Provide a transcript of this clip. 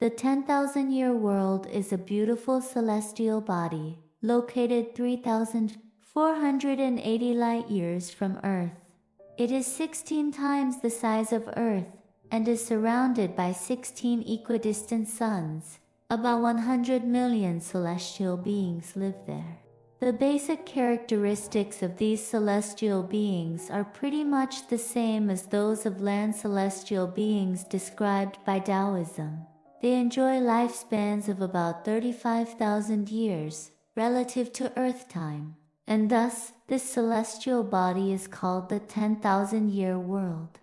The 10,000-year world is a beautiful celestial body, located 3,480 light-years from Earth. It is 16 times the size of Earth, and is surrounded by 16 equidistant suns. About 100 million celestial beings live there. The basic characteristics of these celestial beings are pretty much the same as those of land celestial beings described by Taoism. They enjoy lifespans of about 35,000 years, relative to Earth time, and thus, this celestial body is called the 10,000-year world.